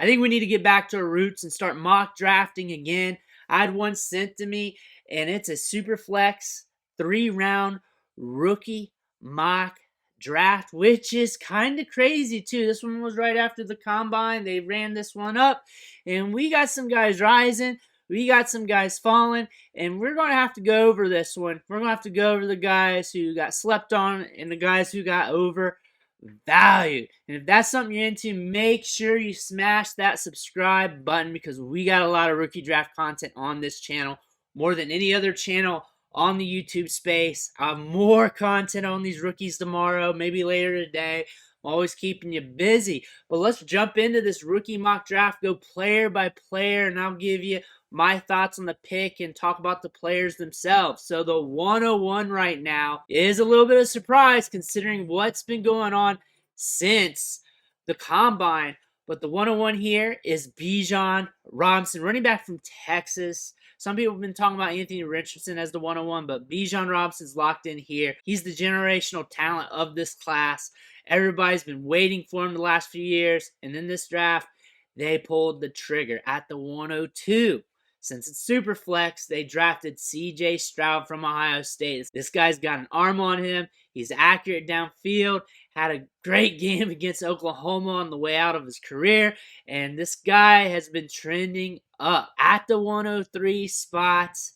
I think we need to get back to our roots and start mock drafting again. I had one sent to me, and it's a superflex 3-round rookie mock draft, which is kind of crazy too. This one was right after the combine. They ran this one up, and we got some guys rising. We got some guys falling, and we're going to have to go over this one. We're going to have to go over the guys who got slept on and the guys who got overvalued. And if that's something you're into, make sure you smash that subscribe button because we got a lot of rookie draft content on this channel, more than any other channel on the YouTube space. I have more content on these rookies tomorrow, maybe later today. I'm always keeping you busy. But let's jump into this rookie mock draft, go player by player, and I'll give you my thoughts on the pick and talk about the players themselves. So the 101 right now is a little bit of a surprise considering what's been going on since the combine. But the 101 here is Bijan Robinson, running back from Texas. Some people have been talking about Anthony Richardson as the 101, but Bijan Robinson's locked in here. He's the generational talent of this class. Everybody's been waiting for him the last few years, and in this draft, they pulled the trigger at the 102. Since it's super flex, they drafted CJ Stroud from Ohio State. This guy's got an arm on him. He's accurate downfield. Had a great game against Oklahoma on the way out of his career. And this guy has been trending up. At the 103 spots,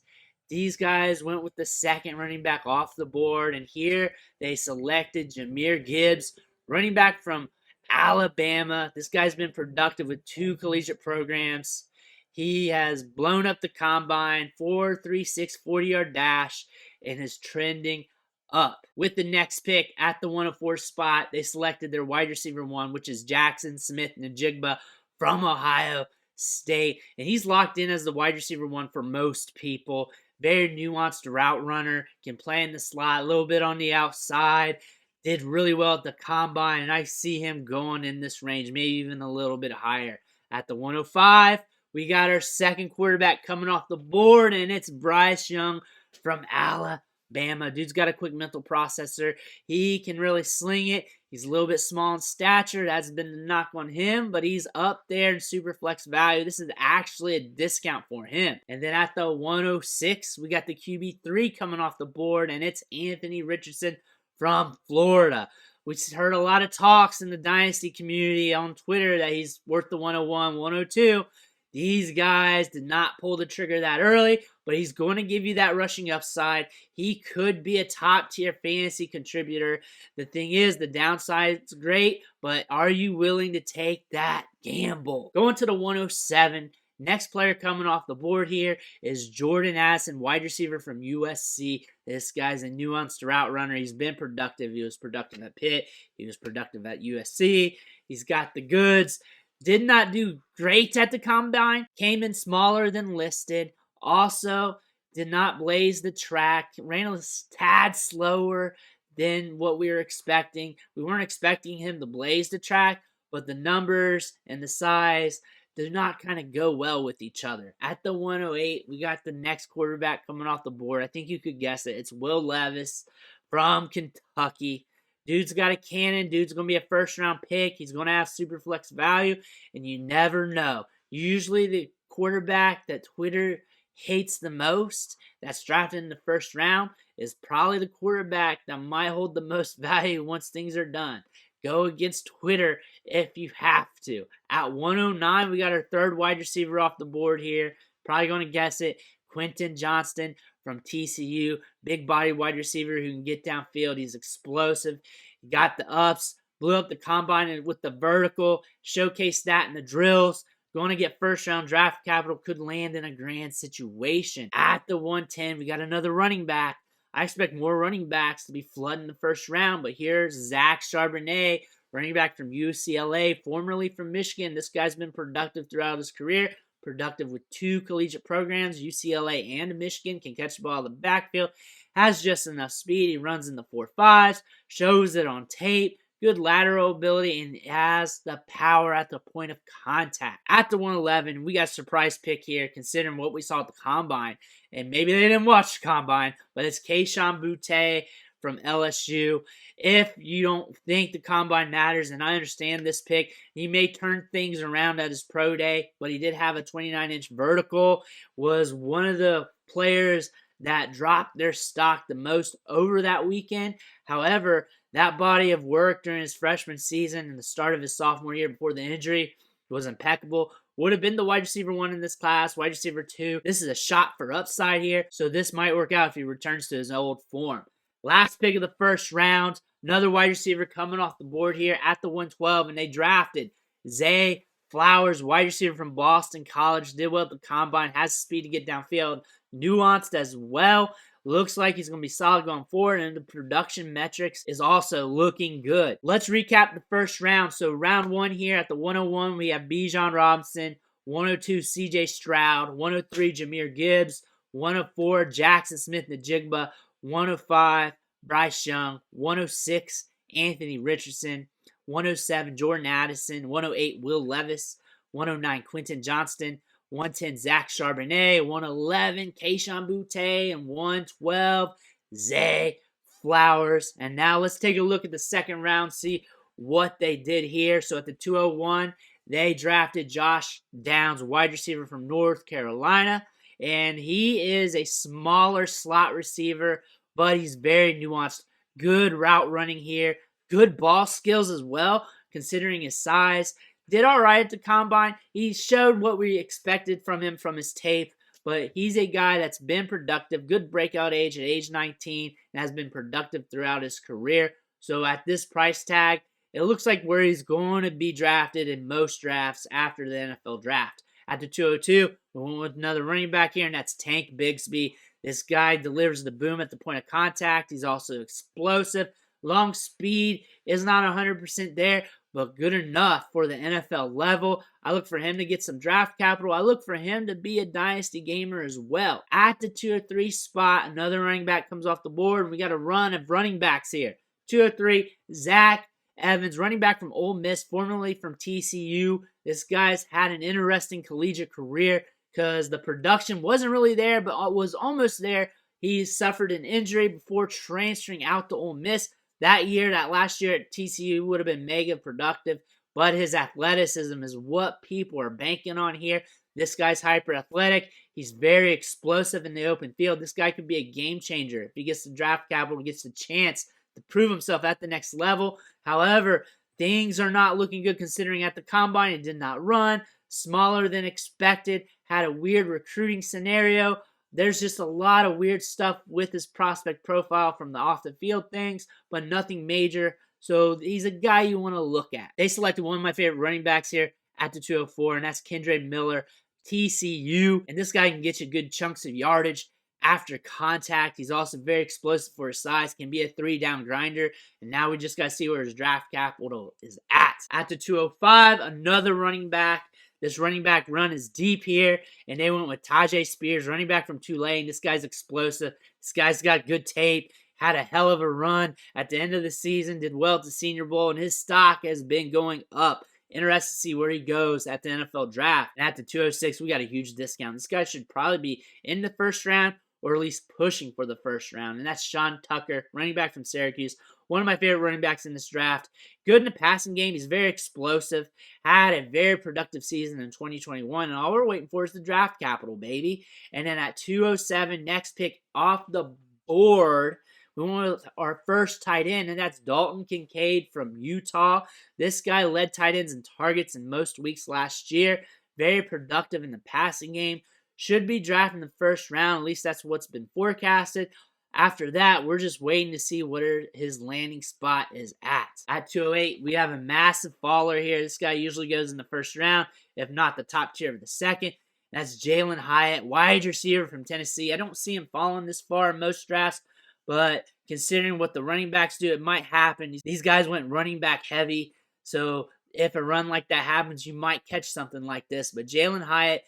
these guys went with the second running back off the board. And here they selected Jahmyr Gibbs, running back from Alabama. This guy's been productive with 2 collegiate programs. He has blown up the combine, 4.36 40-yard dash, and is trending up. With the next pick at the 104 spot, they selected their wide receiver 1, which is Jaxon Smith-Njigba from Ohio State. And he's locked in as the wide receiver 1 for most people. Very nuanced route runner, can play in the slot, a little bit on the outside. Did really well at the combine, and I see him going in this range, maybe even a little bit higher. At the 105, we got our second quarterback coming off the board, and it's Bryce Young from Alabama. Dude's got a quick mental processor. He can really sling it. He's a little bit small in stature. That's been the knock on him, but he's up there in super flex value. This is actually a discount for him. And then at the 106, we got the QB3 coming off the board, and it's Anthony Richardson from Florida. We heard a lot of talks in the Dynasty community on Twitter that he's worth the 101, 102. These guys did not pull the trigger that early, but he's going to give you that rushing upside. He could be a top-tier fantasy contributor. The thing is, the downside is great, but are you willing to take that gamble? Going to the 107, next player coming off the board here is Jordan Addison, wide receiver from USC. This guy's a nuanced route runner. He's been productive. He was productive at Pitt. He was productive at USC. He's got the goods. Did not do great at the combine. Came in smaller than listed. Also, did not blaze the track. Ran a tad slower than what we were expecting. We weren't expecting him to blaze the track, but the numbers and the size do not kind of go well with each other. At the 108, we got the next quarterback coming off the board. I think you could guess it. It's Will Levis from Kentucky. Dude's got a cannon. Dude's going to be a first-round pick. He's going to have super flex value, and you never know. Usually the quarterback that Twitter hates the most that's drafted in the first round is probably the quarterback that might hold the most value once things are done. Go against Twitter if you have to. At 109, we got our third wide receiver off the board here. Probably going to guess it. Quentin Johnston from TCU, big body wide receiver who can get downfield. He's explosive. He got the ups, blew up the combine with the vertical, showcased that in the drills. Going to get first round draft capital, could land in a grand situation. At the 110, we got another running back. I expect more running backs to be flooding the first round, but here's Zach Charbonnet, running back from UCLA, formerly from Michigan. This guy's been productive throughout his career. Productive with 2 collegiate programs, UCLA and Michigan, can catch the ball in the backfield, has just enough speed. He runs in the 4.5s, shows it on tape, good lateral ability, and has the power at the point of contact. At the 111, we got a surprise pick here, considering what we saw at the combine. And maybe they didn't watch the combine, but it's Kayshon Boutte from LSU. If you don't think the combine matters, and I understand this pick, he may turn things around at his pro day, but he did have a 29-inch vertical, was one of the players that dropped their stock the most over that weekend. However, that body of work during his freshman season and the start of his sophomore year before the injury was impeccable. Would have been the wide receiver 1 in this class, wide receiver 2. This is a shot for upside here, so this might work out if he returns to his old form. Last pick of the first round, another wide receiver coming off the board here at the 112, and they drafted Zay Flowers, wide receiver from Boston College. Did well at the combine, has the speed to get downfield, nuanced as well. Looks like he's going to be solid going forward, and the production metrics is also looking good. Let's recap the first round. So round 1 here at the 101, we have Bijan Robinson, 102 CJ Stroud, 103 Jahmyr Gibbs, 104 Jaxon Smith-Njigba, 105 Bryce Young, 106 Anthony Richardson, 107 Jordan Addison, 108 Will Levis, 109 Quentin Johnston, 110 Zach Charbonnet, 111 Kayshon Boutte, and 112 Zay Flowers. And now let's take a look at the second round, see what they did here. So at the 201, they drafted Josh Downs, wide receiver from North Carolina. And he is a smaller slot receiver, but he's very nuanced. Good route running here. Good ball skills as well, considering his size. Did all right at the combine. He showed what we expected from him from his tape, but he's a guy that's been productive, good breakout age at age 19, and has been productive throughout his career. So at this price tag, it looks like where he's going to be drafted in most drafts after the NFL draft. At the 202, we went with another running back here, and that's Tank Bigsby. This guy delivers the boom at the point of contact. He's also explosive. Long speed is not 100% there, but good enough for the NFL level. I look for him to get some draft capital. I look for him to be a dynasty gamer as well. At the 203 spot, another running back comes off the board. We got a run of running backs here. 203, Zach Evans, running back from Ole Miss, formerly from TCU. This guy's had an interesting collegiate career because the production wasn't really there, but was almost there. He suffered an injury before transferring out to Ole Miss. That last year at TCU would have been mega productive, but his athleticism is what people are banking on here. This guy's hyper athletic. He's very explosive in the open field. This guy could be a game changer if he gets the draft capital, gets the chance to prove himself at the next level. However, things are not looking good considering at the combine it did not run, smaller than expected, had a weird recruiting scenario. There's just a lot of weird stuff with his prospect profile from the off-the-field things, but nothing major. So he's a guy you want to look at. They selected one of my favorite running backs here at the 204, and that's Kendre Miller, TCU. And this guy can get you good chunks of yardage after contact. He's also very explosive for his size, can be a 3-down grinder. And now we just got to see where his draft capital is at. At the 205, another running back. This running back run is deep here, and they went with Tyjae Spears, running back from Tulane. This guy's explosive. This guy's got good tape, had a hell of a run at the end of the season, did well at the Senior Bowl, and his stock has been going up. Interested to see where he goes at the NFL draft. And at the 206, we got a huge discount. This guy should probably be in the first round or at least pushing for the first round, and that's Sean Tucker, running back from Syracuse. One of my favorite running backs in this draft. Good in the passing game. He's very explosive. Had a very productive season in 2021. And all we're waiting for is the draft capital, baby. And then at 207, next pick off the board, we went with our first tight end, and that's Dalton Kincaid from Utah. This guy led tight ends in targets in most weeks last year. Very productive in the passing game. Should be drafted in the first round. At least that's what's been forecasted. After that, we're just waiting to see where his landing spot is at. At 208, we have a massive faller here. This guy usually goes in the first round, if not the top tier of the second. That's Jalin Hyatt, wide receiver from Tennessee. I don't see him falling this far in most drafts, but considering what the running backs do, it might happen. These guys went running back heavy, so if a run like that happens, you might catch something like this. But Jalin Hyatt,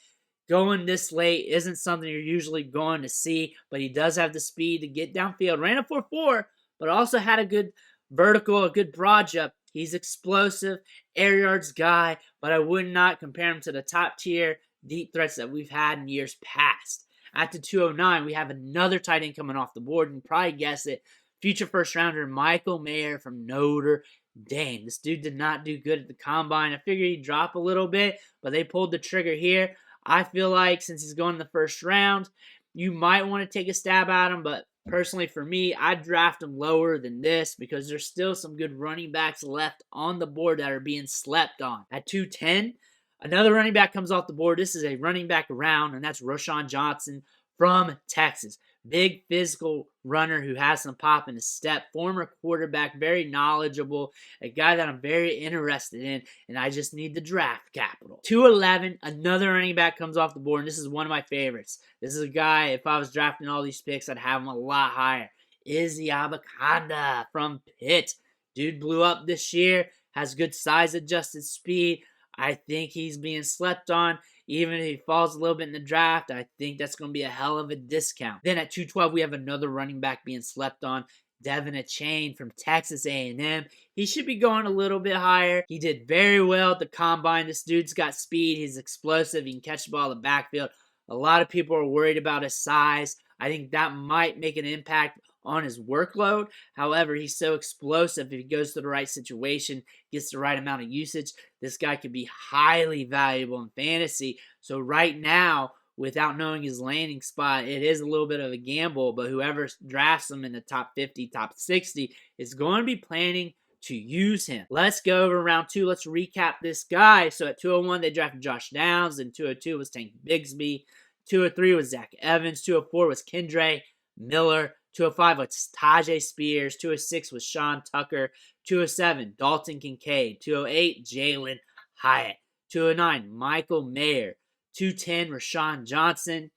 going this late isn't something you're usually going to see, but he does have the speed to get downfield. Ran a 4.4, but also had a good vertical, a good broad jump. He's explosive, air yards guy, but I would not compare him to the top tier deep threats that we've had in years past. At the 209, we have another tight end coming off the board, and probably guess it, future first rounder Michael Mayer from Notre Dame. This dude did not do good at the combine. I figured he'd drop a little bit, but they pulled the trigger here. I feel like since he's going in the first round, you might want to take a stab at him, but personally for me, I'd draft him lower than this because there's still some good running backs left on the board that are being slept on. At 210, another running back comes off the board. This is a running back round, and that's Roschon Johnston from Texas. Big physical runner who has some pop in his step. Former quarterback, very knowledgeable. A guy that I'm very interested in, and I just need the draft capital. 211, another running back comes off the board, and this is one of my favorites. This is a guy, if I was drafting all these picks, I'd have him a lot higher. Izzy Abanikanda from Pitt. Dude blew up this year, has good size-adjusted speed. I think he's being slept on. Even if he falls a little bit in the draft, I think that's going to be a hell of a discount. Then at 212, we have another running back being slept on, Devon Achane from Texas A&M. He should be going a little bit higher. He did very well at the combine. This dude's got speed. He's explosive. He can catch the ball in the backfield. A lot of people are worried about his size. I think that might make an impact on his workload. However, he's so explosive. If he goes to the right situation, gets the right amount of usage, this guy could be highly valuable in fantasy. So right now, without knowing his landing spot, it is a little bit of a gamble, but whoever drafts him in the top 50, top 60 is going to be planning to use him. Let's go over round 2. Let's recap this guy. So at 201, they drafted Josh Downs, and 202 was Tank Bigsby. 203 was Zach Evans. 204 was Kendre Miller. 205 was Tyjae Spears. 206 was Sean Tucker. 207, Dalton Kincaid. 208, Jalin Hyatt. 209, Michael Mayer. 210, Roschon Johnston.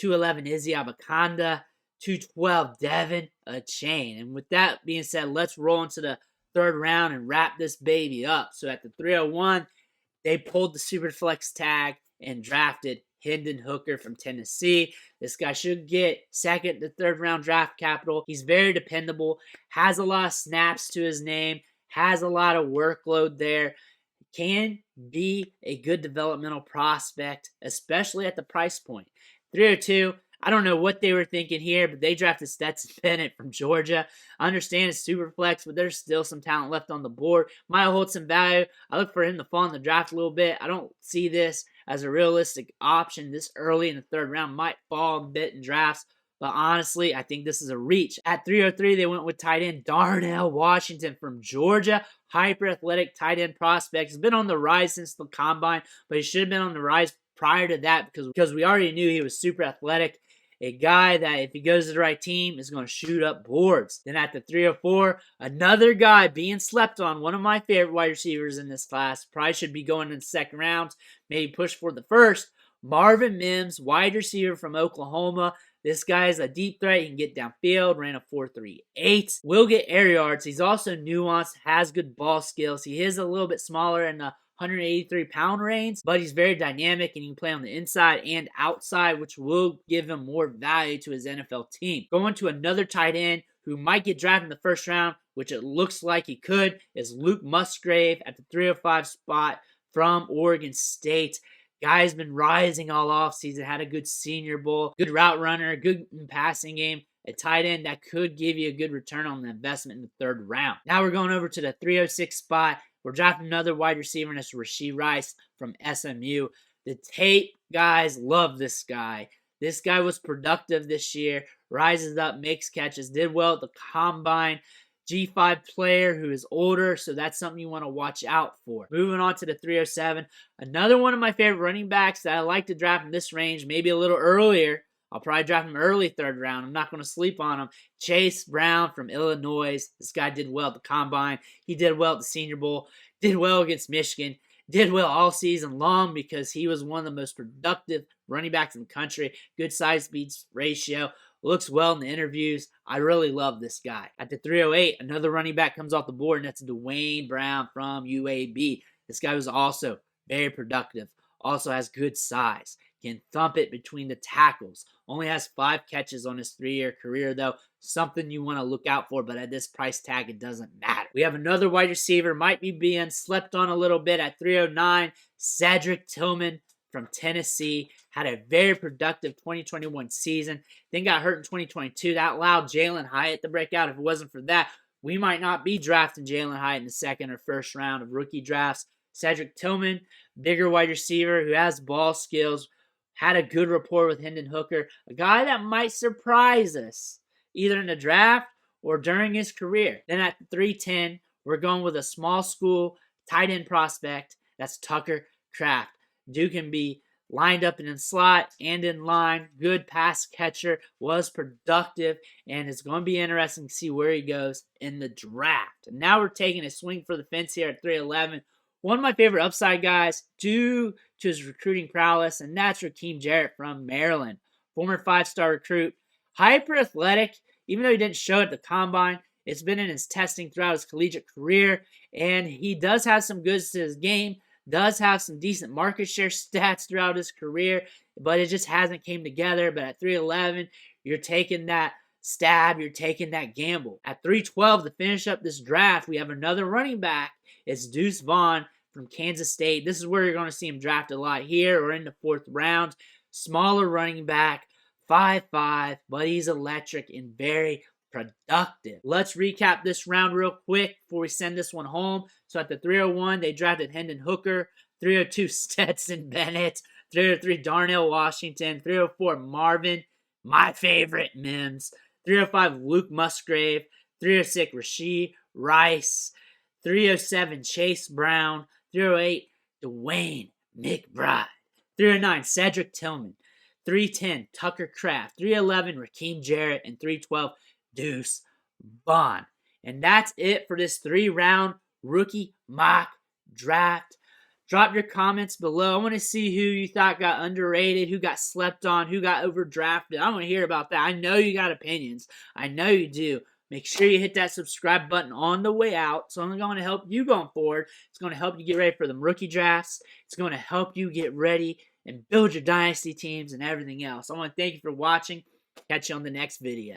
211, Izzy Abanikanda. 212, Devon Achane. And with that being said, let's roll into the third round and wrap this baby up. So at the 301, they pulled the superflex tag and drafted Hendon Hooker from Tennessee. This guy should get second to third round draft capital. He's very dependable, has a lot of snaps to his name, has a lot of workload there, can be a good developmental prospect, especially at the price point. 302, I don't know what they were thinking here, but they drafted Stetson Bennett from Georgia. I understand it's super flex, but there's still some talent left on the board. Might hold some value. I look for him to fall in the draft a little bit. I don't see this as a realistic option this early in the third round. Might fall a bit in drafts, but honestly, I think this is a reach. At 303, they went with tight end Darnell Washington from Georgia. Hyper-athletic tight end prospect. He's been on the rise since the combine, but he should have been on the rise prior to that because we already knew he was super athletic. A guy that, if he goes to the right team, is going to shoot up boards. Then at the 304, another guy being slept on, one of my favorite wide receivers in this class. Probably should be going in the second round, maybe push for the first. Marvin Mims, wide receiver from Oklahoma. This guy is a deep threat. He can get downfield, ran a 4.38. Will get air yards. He's also nuanced, has good ball skills. He is a little bit smaller in the 183-pound range, but he's very dynamic and he can play on the inside and outside, which will give him more value to his NFL team. Going to another tight end who might get drafted in the first round, which it looks like he could, is Luke Musgrave at the 305 spot from Oregon State. Guy's been rising all offseason, had a good Senior Bowl, good route runner, good passing game, a tight end that could give you a good return on the investment in the third round. Now we're going over to the 306 spot. We're drafting another wide receiver, and that's Rashee Rice from SMU. The tape guys love this guy. This guy was productive this year, rises up, makes catches, did well at the combine. G5 player who is older, so that's something you want to watch out for. Moving on to the 307, another one of my favorite running backs that I like to draft in this range, maybe a little earlier. I'll probably draft him early third round. I'm not going to sleep on him. Chase Brown from Illinois. This guy did well at the combine. He did well at the Senior Bowl. Did well against Michigan. Did well all season long because he was one of the most productive running backs in the country. Good size-speed ratio. Looks well in the interviews. I really love this guy. At the 308, another running back comes off the board, and that's Dwayne Brown from UAB. This guy was also very productive. Also has good size. Can thump it between the tackles. Only has 5 catches on his 3-year career, though. Something you want to look out for, but at this price tag, it doesn't matter. We have another wide receiver, might be being slept on a little bit at 309, Cedric Tillman from Tennessee. Had a very productive 2021 season. Then got hurt in 2022. That allowed Jalin Hyatt to break out. If it wasn't for that, we might not be drafting Jalin Hyatt in the second or first round of rookie drafts. Cedric Tillman, bigger wide receiver who has ball skills, had a good rapport with Hendon Hooker, a guy that might surprise us either in the draft or during his career. Then at 310, we're going with a small school tight end prospect. That's Tucker Kraft. Dude can be lined up in the slot and in line. Good pass catcher. Was productive. And it's going to be interesting to see where he goes in the draft. And now we're taking a swing for the fence here at 311. One of my favorite upside guys due to his recruiting prowess, and that's Raheem Jarrett from Maryland. Former 5-star recruit. Hyper athletic. Even though he didn't show at the combine, it's been in his testing throughout his collegiate career. And he does have some goods to his game. Does have some decent market share stats throughout his career, but it just hasn't came together. But at 311, you're taking that stab, you're taking that gamble. At 312, to finish up this draft, we have another running back. It's Deuce Vaughn from Kansas State. This is where you're going to see him drafted a lot here or in the 4th round. Smaller running back, 5'5", but he's electric and very productive. Let's recap this round real quick before we send this one home. So at the 301, they drafted Hendon Hooker. 302, Stetson Bennett. 303, Darnell Washington. 304, Marvin, my favorite, Mims. 305, Luke Musgrave. 306, Rashee Rice. 307, Chase Brown. 308, Dwayne McBride. 309, Cedric Tillman. 310, Tucker Kraft. 311, Raheem Jarrett. And 312, Deuce Vaughn. And that's it for this 3-round rookie mock draft. Drop your comments below. I want to see who you thought got underrated, who got slept on, who got overdrafted. I want to hear about that. I know you got opinions. I know you do. Make sure you hit that subscribe button on the way out. It's only going to help you going forward. It's going to help you get ready for them rookie drafts. It's going to help you get ready and build your dynasty teams and everything else. I want to thank you for watching. Catch you on the next video.